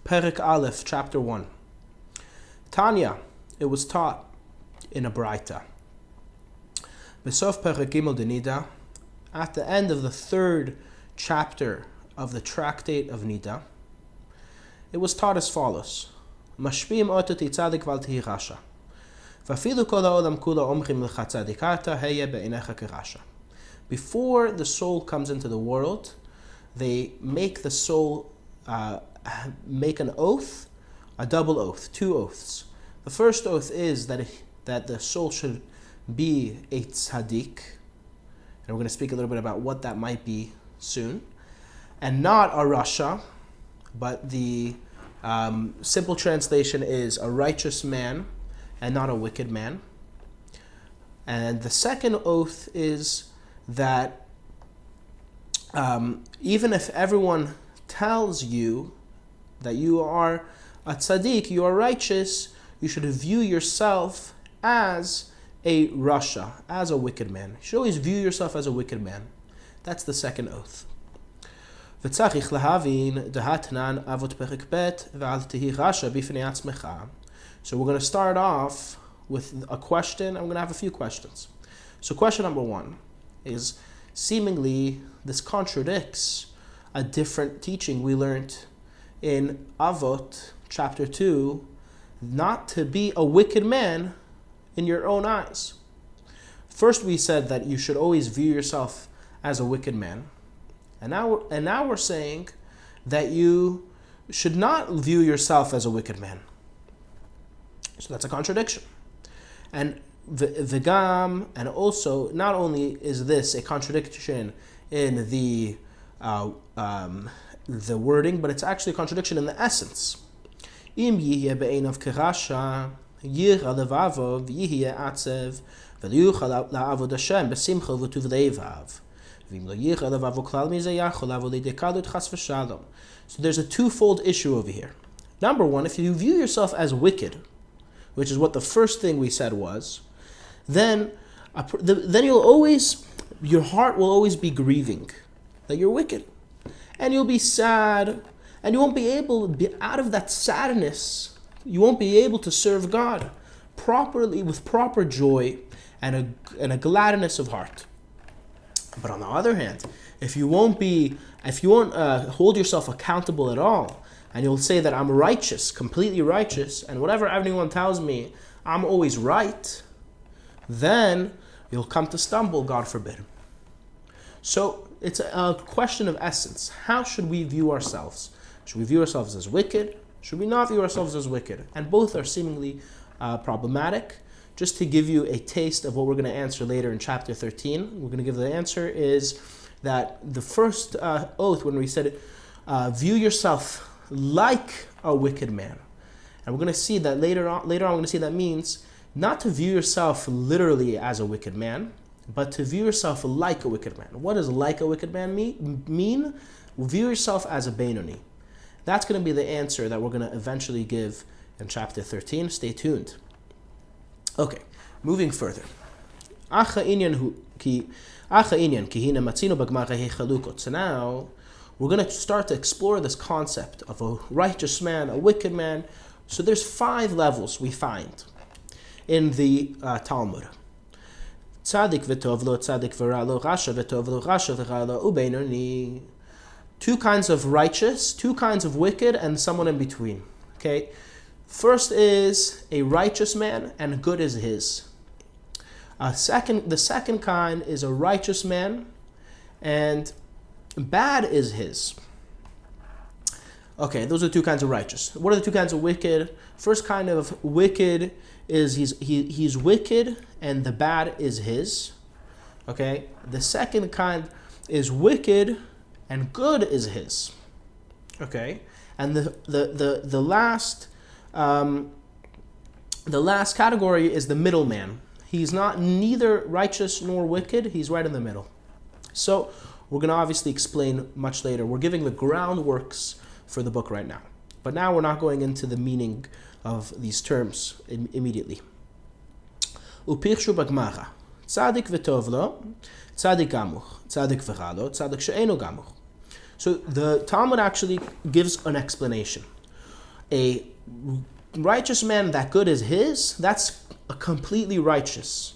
Perek Aleph, chapter 1. Tanya, it was taught in a Braita. Besof Perek Gimel de Nida, at the end of the third chapter of the tractate of Nida, it was taught as follows: Mashpim ototi tzadik val tihi rasha. Vafilu kol ha'olam kula omchim lecha tzadikata heya be'inecha kerasha. Before the soul comes into the world, they make the soul make an oath, a double oath, two oaths. The first oath is that the soul should be a tzaddik, and we're going to speak a little bit about what that might be soon, and not a rasha, but the simple translation is a righteous man and not a wicked man. And the second oath is that even if everyone tells you that you are a tzaddik, you are righteous, you should view yourself as a rasha, as a wicked man. You should always view yourself as a wicked man. That's the second oath. So we're going to start off with a question. I'm going to have a few questions. So question number one is, seemingly this contradicts a different teaching we learned in Avot chapter 2, not to be a wicked man in your own eyes. First we said that you should always view yourself as a wicked man. And now we're saying that you should not view yourself as a wicked man. So that's a contradiction. And v'gam, and also, not only is this a contradiction in the wording, but it's actually a contradiction in the essence. Im yihye be'einav kerasha, yira levavo, v'yihye atzev, v'liyuchal la'avod Hashem, b'simcha v'tuv leivav. So there's a twofold issue over here. Number one, if you view yourself as wicked, which is what the first thing we said was, then your heart will always be grieving that you're wicked. And you'll be sad, and you won't be able to be out of that sadness. You won't be able to serve God properly, with proper joy and a gladness of heart. But on the other hand, if you won't hold yourself accountable at all, and you'll say that I'm righteous, completely righteous, and whatever anyone tells me, I'm always right, then you'll come to stumble, God forbid. So it's a question of essence. How should we view ourselves? Should we view ourselves as wicked? Should we not view ourselves as wicked? And both are seemingly problematic. Just to give you a taste of what we're going to answer later in chapter 13, we're going to give the answer is that the first oath, when we said view yourself like a wicked man, and we're going to see that later on we're going to see that means not to view yourself literally as a wicked man, but to view yourself like a wicked man. What does like a wicked man mean? View yourself as a Beinoni. That's going to be the answer that we're going to eventually give in chapter 13. Stay tuned. Okay, moving further. So now we're going to start to explore this concept of a righteous man, a wicked man. So there's 5 levels we find in the Talmud. Tzadik v'tov lo, tzadik v'ra lo, rasha v'tov lo, rasha v'ra lo, u'beinoni. 2 kinds of righteous, 2 kinds of wicked, and someone in between. Okay? First is a righteous man, and good is his. The second kind is a righteous man, and bad is his. Okay, those are 2 kinds of righteous. What are the 2 kinds of wicked? First kind of wicked is he's wicked, and the bad is his. Okay, the second kind is wicked, and good is his. Okay, and the last category is the middleman. He's not neither righteous nor wicked. He's right in the middle. So we're going to obviously explain much later. We're giving the groundworks for the book right now. But now we're not going into the meaning of these terms immediately. Upirshu bagmara. Tzadik v'tov lo, tzadik gamuch, tzadik v'ra lo, tzadik she'eno gamuch. So the Talmud actually gives an explanation. a righteous man that good is his, that's a completely righteous.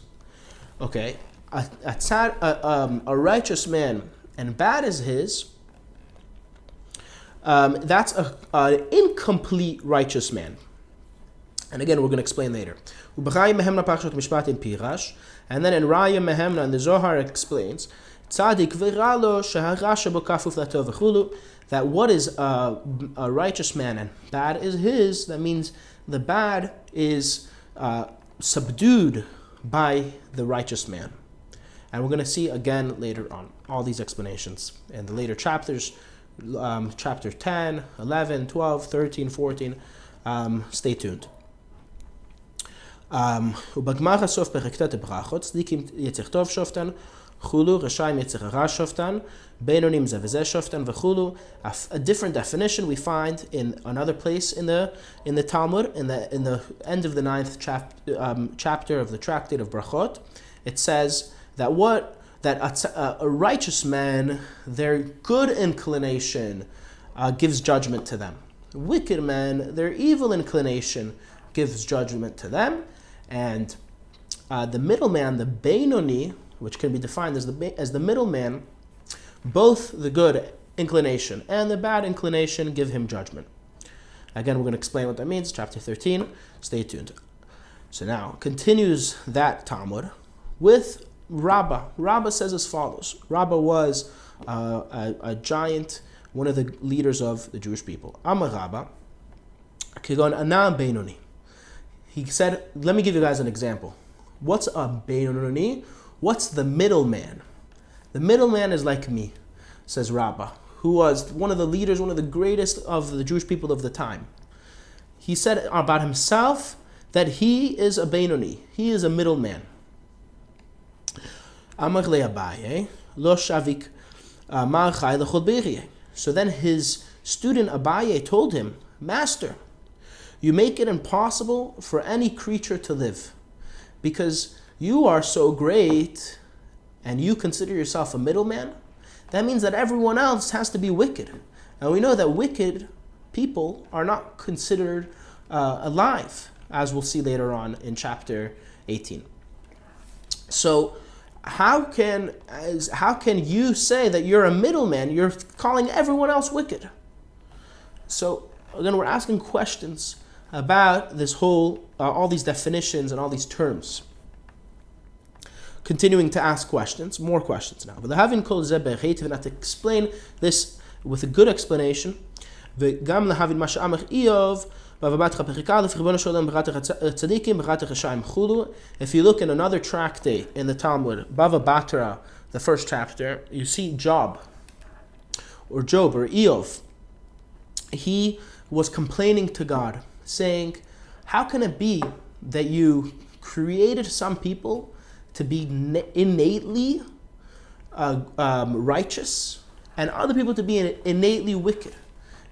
Okay, a righteous man and bad is his, that's an incomplete righteous man. And again, we're going to explain later. And then in Raya Mehemna, and the Zohar explains, that what is a righteous man and bad is his, that means the bad is subdued by the righteous man. And we're going to see again later on all these explanations in the later chapters, chapter 10, 11, 12, 13, 14. Stay tuned. ובגמר הסוף פרק ט' ברכות, צדיקים יצר טוב שופטן, חולו, רשעים יצר רע שופטן, בינונים זה וזה שופטן וכולו. A different definition we find in another place in the Talmud, in the end of the 9th chapter of the tractate of Brachot. It says that a righteous man, their good inclination gives judgment to them. Wicked men, their evil inclination gives judgment to them. And the middleman, the Beinoni, which can be defined as the middleman, both the good inclination and the bad inclination give him judgment. Again, we're going to explain what that means. Chapter 13. Stay tuned. So now, continues that Talmud with Rabbah. Rabbah says as follows. Rabbah was a giant, one of the leaders of the Jewish people. Amar Rabbah, Kigon Ana Beinoni. He said, let me give you guys an example. What's a Beinoni? What's the middleman? The middleman is like me, says Rabbah, who was one of the leaders, one of the greatest of the Jewish people of the time. He said about himself that he is a Beinoni. He is a middleman. Amar le Abaye, lo shavik mar chai l'chol be'iriyeh. So then his student Abaye told him, Master, you make it impossible for any creature to live because you are so great and you consider yourself a middleman. That means that everyone else has to be wicked. And we know that wicked people are not considered alive, as we'll see later on in chapter 18. So how can you say that you're a middleman? You're calling everyone else wicked. So again, we're asking questions about this whole, all these definitions and all these terms. Continuing to ask questions, more questions now. But the having called Zebeh to explain this with a good explanation. If you look in another tractate in the Talmud, Bava Batra, the first chapter, you see Job or Eov. He was complaining to God, saying, how can it be that you created some people to be innately righteous and other people to be innately wicked?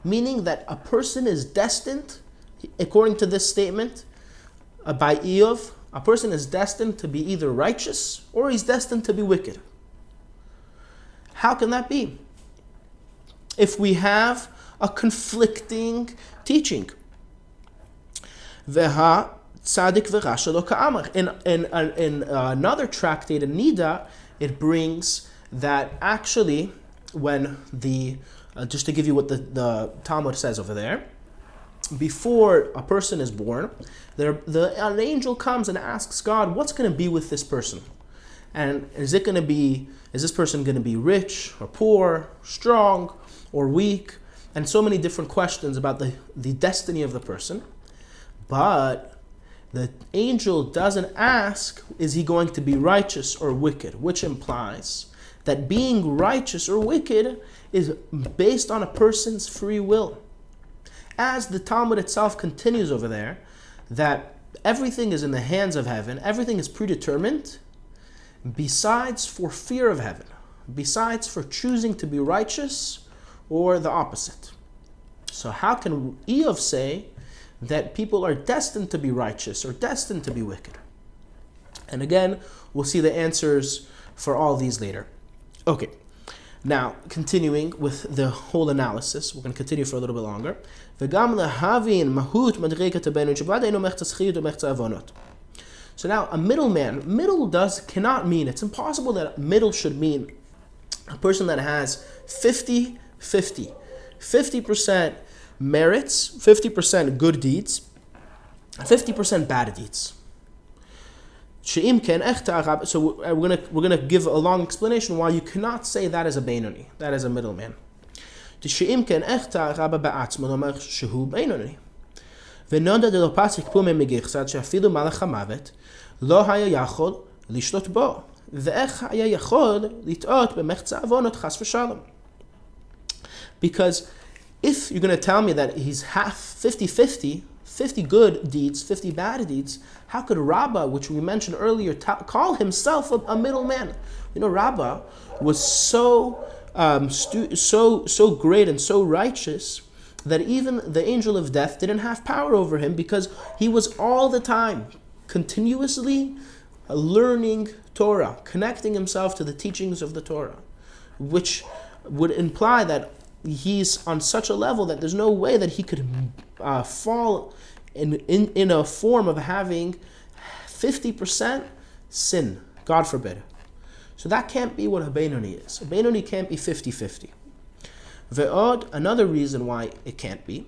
Meaning that a person is destined, according to this statement by Eov, a person is destined to be either righteous or he's destined to be wicked. How can that be? If we have a conflicting teaching. Veha tzadik v'rasha lo ka'amar. In another tractate, in Nida, it brings that actually when just to give you what the Talmud says over there, before a person is born, an angel comes and asks God, what's going to be with this person? And is this person going to be rich or poor, strong or weak? And so many different questions about the destiny of the person. But the angel doesn't ask, is he going to be righteous or wicked? Which implies that being righteous or wicked is based on a person's free will. As the Talmud itself continues over there, that everything is in the hands of heaven, everything is predetermined, besides for fear of heaven, besides for choosing to be righteous or the opposite. So how can Eov say that people are destined to be righteous or destined to be wicked? And again, we'll see the answers for all these later. Okay. Now, continuing with the whole analysis, we're going to continue for a little bit longer. So now, a middleman, cannot mean, it's impossible that middle should mean a person that has 50-50. 50% merits, 50% good deeds, 50% bad deeds. So we're gonna give a long explanation why you cannot say that is a Beinoni, that is a middleman. ונודע דלא פסק פומי מגרסת שאפילו מלאך המוות לא היה יכול לשלוט בו, ואיך היה יכול לטעות במחצה עוונות חס ושלום. Because if you're going to tell me that he's half 50-50, 50 good deeds, 50 bad deeds, how could Rabbah, which we mentioned earlier, call himself a middleman? You know, Rabbah was so great and so righteous that even the angel of death didn't have power over him, because he was all the time continuously learning Torah, connecting himself to the teachings of the Torah, which would imply that he's on such a level that there's no way that he could fall in a form of having 50% sin, God forbid. So that can't be what a Beinoni is. A Beinoni can't be 50-50. Ve'od, another reason why it can't be,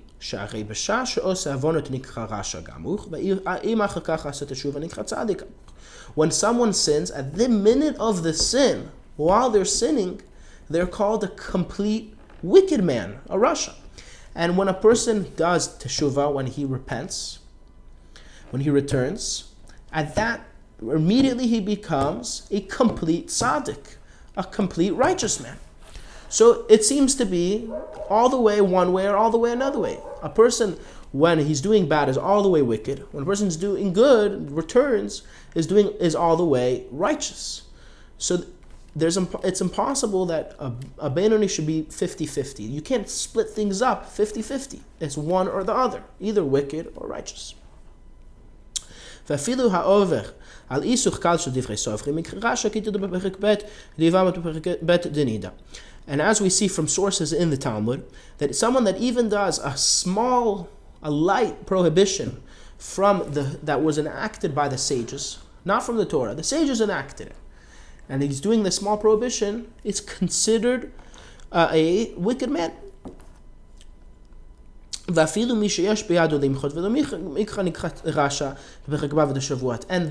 when someone sins, at the minute of the sin, while they're sinning, they're called a complete wicked man, a rasha. And when a person does teshuvah, when he repents, when he returns, at that, immediately he becomes a complete tzaddik, a complete righteous man. So it seems to be all the way one way or all the way another way. A person, when he's doing bad, is all the way wicked. When a person's doing good, returns, is all the way righteous. So it's impossible that a Beinoni should be 50-50. You can't split things up 50-50. It's one or the other, either wicked or righteous. ואפילו העובר על איסוך קל של דברי סופרים מקרא שכתוב בפרק ב' דיברנו בפרק ב' דנידה. And as we see from sources in the Talmud, that someone that even does a light prohibition that was enacted by the sages, not from the Torah, the sages enacted it, and he's doing the small prohibition, is considered a wicked man. And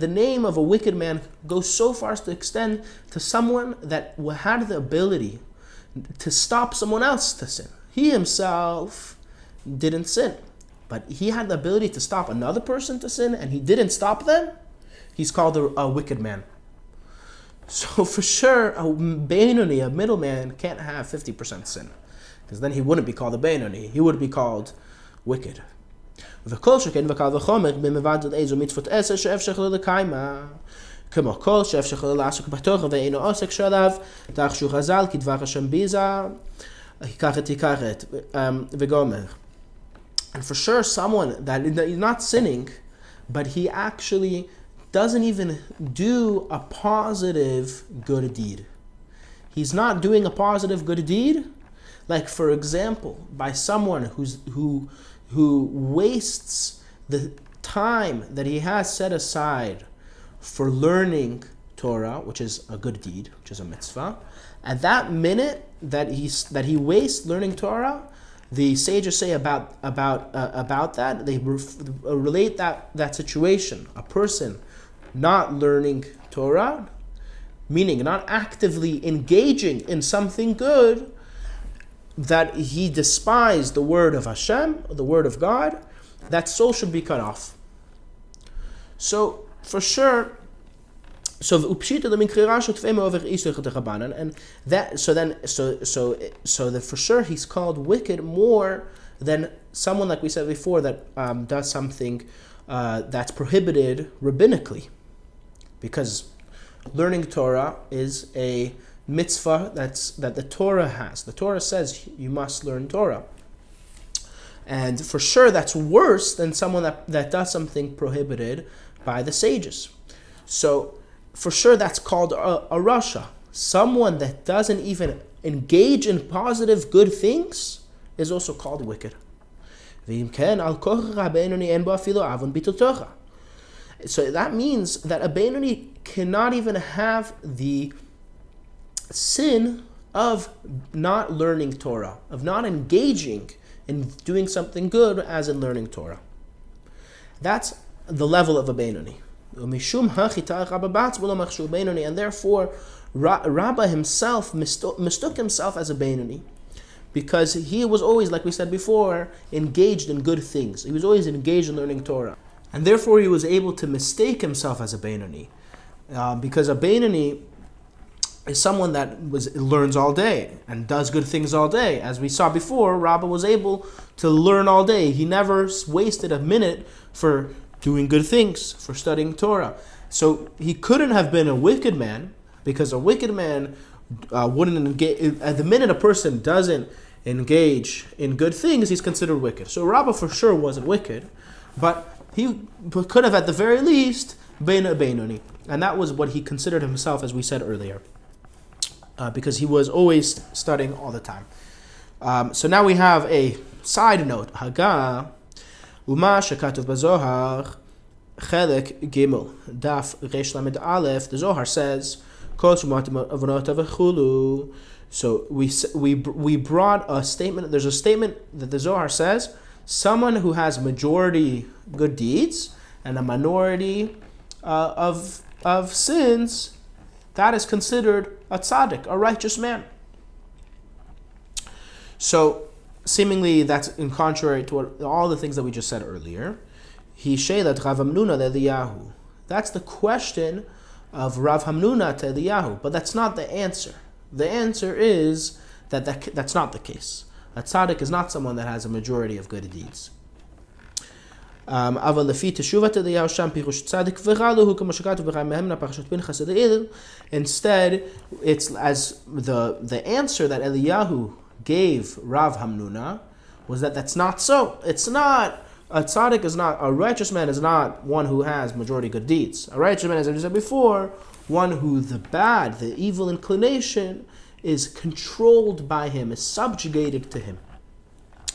the name of a wicked man goes so far as to extend to someone that had the ability to stop someone else to sin. He himself didn't sin, but he had the ability to stop another person to sin, and he didn't stop them. He's called a wicked man. So for sure, a Beinoni, a middleman, can't have 50% sin, because then he wouldn't be called a Beinoni. He would be called wicked. כמו כל שאפשר לעסוק בתורה ואינו עוסק שעליו, דרשו חז"ל כדבר השם ביזה, תיקחת וגומר. And for sure someone that is not sinning, but he actually doesn't even do a positive good deed. He's not doing a positive good deed, like for example, by someone who wastes the time that he has set aside for learning Torah, which is a good deed, which is a mitzvah. At that minute that he wastes learning Torah, the sages say about that, they relate that situation, a person not learning Torah, meaning not actively engaging in something good, that he despised the word of Hashem, the word of God, that soul should be cut off. So for sure, and that for sure he's called wicked more than someone, like we said before, that does something that's prohibited rabbinically, because learning Torah is a mitzvah that the Torah has. The Torah says you must learn Torah. And for sure that's worse than someone that does something prohibited by the sages. So for sure that's called a rasha, someone that doesn't even engage in positive good things is also called wicked. So that means that a Beinoni cannot even have the sin of not learning Torah, of not engaging in doing something good as in learning Torah. That's the level of a Beinoni. And therefore, Rabbah himself mistook himself as a Beinoni, because he was always, like we said before, engaged in good things. He was always engaged in learning Torah. And therefore he was able to mistake himself as a Beinoni. Because a Beinoni is someone that learns all day and does good things all day. As we saw before, Rabbah was able to learn all day. He never wasted a minute for doing good things, for studying Torah. So he couldn't have been a wicked man, because a wicked man wouldn't engage. At the minute a person doesn't engage in good things, he's considered wicked. So Rabbah for sure wasn't wicked, but he could have at the very least been a Beinoni. And that was what he considered himself, as we said earlier, because he was always studying all the time. So now we have a side note. Haga Uma shekatuv bazohar chelek gimel daf resh lamed aleph. The Zohar says, so we brought a statement. There's a statement that the Zohar says, someone who has majority good deeds and a minority of sins, that is considered a tzaddik, a righteous man. So seemingly that's in contrary to all the things that we just said earlier. He sheilat Rav Hamnuna le'Eliyahu. That's the question of Rav Hamnuna to Eliyahu, but that's not the answer. The answer is that's not the case. A tzaddik is not someone that has a majority of good deeds. Instead, it's as the answer that Eliyahu gave Rav Hamnuna was that that's not so. It's not. A tzaddik is not, a righteous man is not one who has majority good deeds. A righteous man, as I said before, one who the evil inclination is controlled by him, is subjugated to him.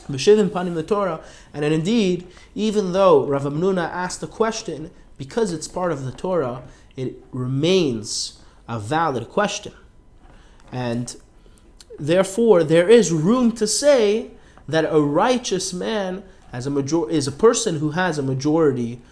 B'shivim panim the Torah, and indeed, even though Rav Hamnuna asked the question, because it's part of the Torah, it remains a valid question. And therefore, there is room to say that a righteous man is a person who has a majority